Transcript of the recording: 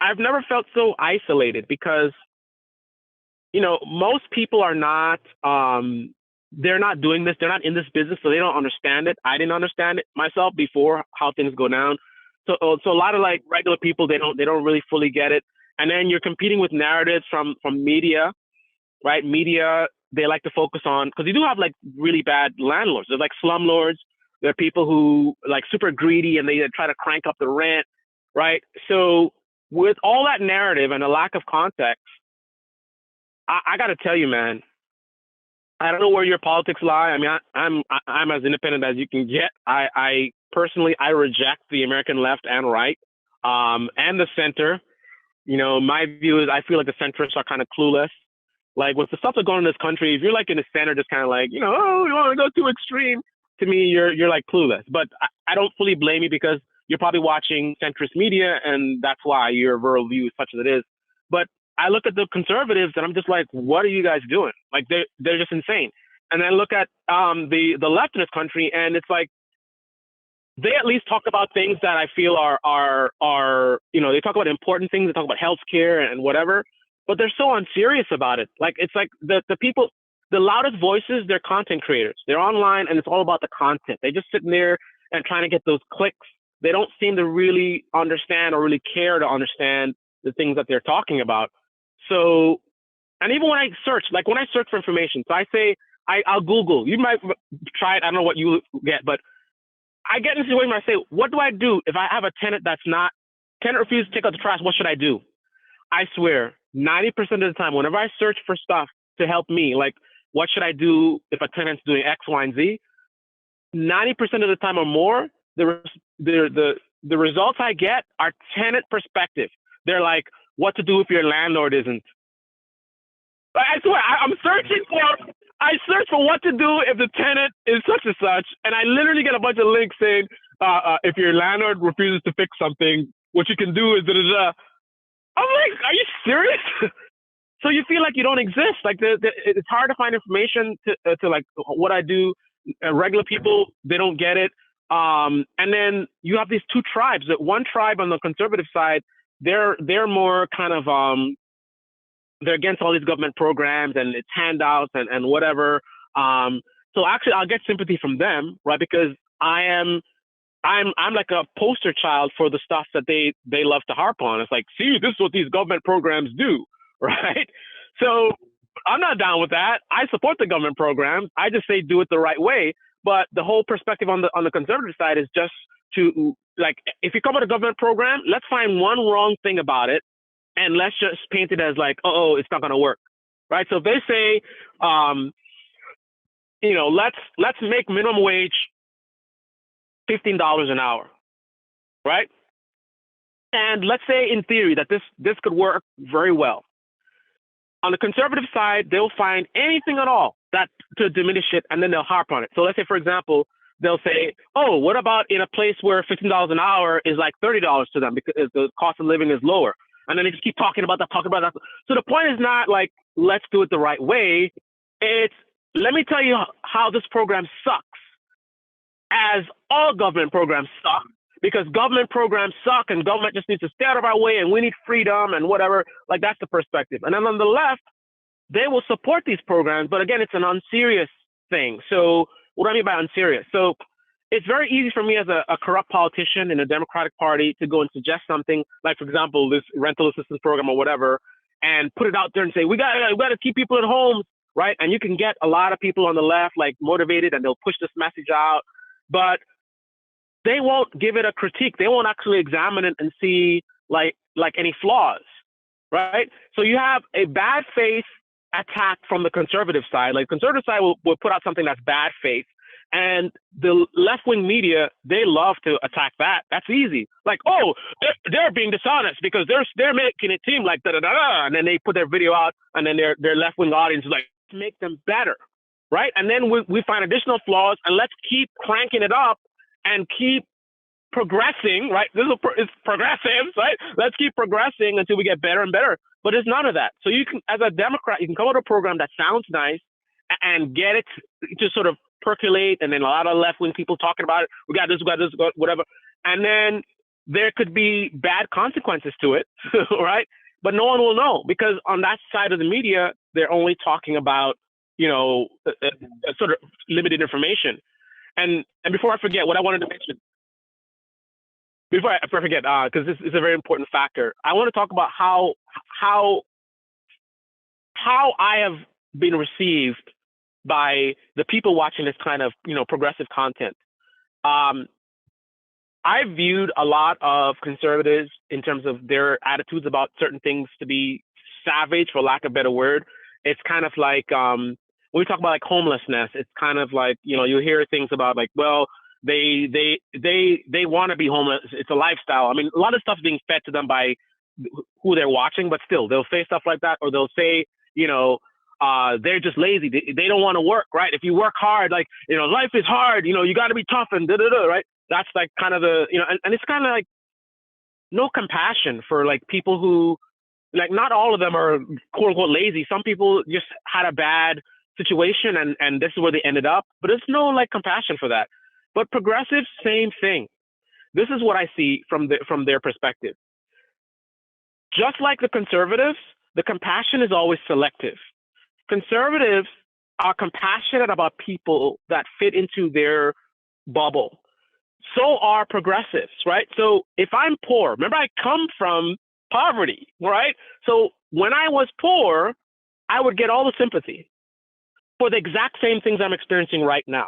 I've never felt so isolated because, most people are not, they're not doing this. They're not in this business, so they don't understand it. I didn't understand it myself before how things go down. So a lot of like regular people, they don't really fully get it. And then you're competing with narratives from media, right? Media, they like to focus on, because you do have like really bad landlords. There's like slumlords. There are people who like super greedy and they try to crank up the rent, right? So with all that narrative and a lack of context, I got to tell you, man, I don't know where your politics lie. I mean, I'm as independent as you can get. I personally I reject the American left and right, and the center. My view is I feel like the centrists are kind of clueless. Like with the stuff that's going on in this country, if you're like in the center, just kind of like oh, you want to go too extreme. To me, you're like clueless. But I don't fully blame you because you're probably watching centrist media, and that's why your worldview is such as it is. But I look at the conservatives and I'm just like, what are you guys doing? Like they're just insane. And then look at the left in this country, and it's like they at least talk about things that I feel are they talk about important things. They talk about healthcare and whatever, but they're so unserious about it. Like it's like the people, the loudest voices, they're content creators. They're online, and it's all about the content. They just sitting there and trying to get those clicks. They don't seem to really understand or really care to understand the things that they're talking about. So, and even when I search, like when I search for information, so I say, I'll Google. You might try it. I don't know what you get, but I get in a situation where I say, what do I do if I have a tenant tenant refuses to take out the trash? What should I do? I swear, 90% of the time, whenever I search for stuff to help me, like what should I do if a tenant's doing X, Y, and Z, 90% of the time or more, the results I get are tenant perspective. They're like, what to do if your landlord isn't. I swear, I search for what to do if the tenant is such and such, and I literally get a bunch of links saying, if your landlord refuses to fix something, what you can do is da da da. I'm like, are you serious? So you feel like you don't exist. Like it's hard to find information to like what I do. Regular people, they don't get it. And then you have these two tribes. That one tribe on the conservative side, they're more kind of they're against all these government programs and its handouts and whatever. So actually, I'll get sympathy from them, right? Because I'm like a poster child for the stuff that they love to harp on. It's like, see, this is what these government programs do, right? So I'm not down with that. I support the government programs. I just say do it the right way. But the whole perspective on the conservative side is just to like, if you come with a government program, let's find one wrong thing about it, and let's just paint it as like, oh, it's not going to work, right? So if they say, let's make minimum wage $15 an hour, right? And let's say in theory that this could work very well. On the conservative side, they'll find anything at all that to diminish it, and then they'll harp on it. So let's say, for example, they'll say, oh, what about in a place where $15 an hour is like $30 to them because the cost of living is lower? And then they just keep talking about that. So the point is not like, let's do it the right way. It's, let me tell you how this program sucks, as all government programs suck, because government programs suck and government just needs to stay out of our way and we need freedom and whatever. Like, that's the perspective. And then on the left, they will support these programs, but again, it's an unserious thing. So what do I mean by unserious? So it's very easy for me as a corrupt politician in a Democratic Party to go and suggest something like, for example, this rental assistance program or whatever, and put it out there and say, we got to keep people at home, right? And you can get a lot of people on the left like motivated, and they'll push this message out, but they won't give it a critique. They won't actually examine it and see like any flaws, right? So you have a bad faith attack from the conservative side. Like, conservative side will put out something that's bad faith, and the left-wing media, they love to attack that. That's easy. Like, oh, they're being dishonest because they're making it seem like da-da-da-da, and then they put their video out, and then their left-wing audience is like, make them better, right? And then we find additional flaws, and let's keep cranking it up and keep progressing, right? It's progressive, right? Let's keep progressing until we get better and better. But it's none of that. So you can, as a Democrat, you can come up with a program that sounds nice and get it to sort of percolate, and then a lot of left-wing people talking about it. We got this, whatever. And then there could be bad consequences to it, right? But no one will know because on that side of the media, they're only talking about, sort of limited information. And before I forget, what I wanted to mention, before I forget, because this is a very important factor, I want to talk about how how I have been received by the people watching this kind of progressive content. Um, I viewed a lot of conservatives in terms of their attitudes about certain things to be savage, for lack of a better word. It's kind of like when we talk about like homelessness, it's kind of like you hear things about like, well, they want to be homeless. It's a lifestyle. I mean, a lot of stuff's being fed to them by who they're watching, but still, they'll say stuff like that, or they'll say, they're just lazy. They don't want to work, right? If you work hard, like, life is hard, you got to be tough and da da da, right? That's like kind of the, and it's kind of like no compassion for like people who, like, not all of them are quote unquote lazy. Some people just had a bad situation and this is where they ended up, but there's no like compassion for that. But progressives, same thing. This is what I see from their perspective. Just like the conservatives, the compassion is always selective. Conservatives are compassionate about people that fit into their bubble. So are progressives, right? So if I'm poor, remember I come from poverty, right? So when I was poor, I would get all the sympathy for the exact same things I'm experiencing right now.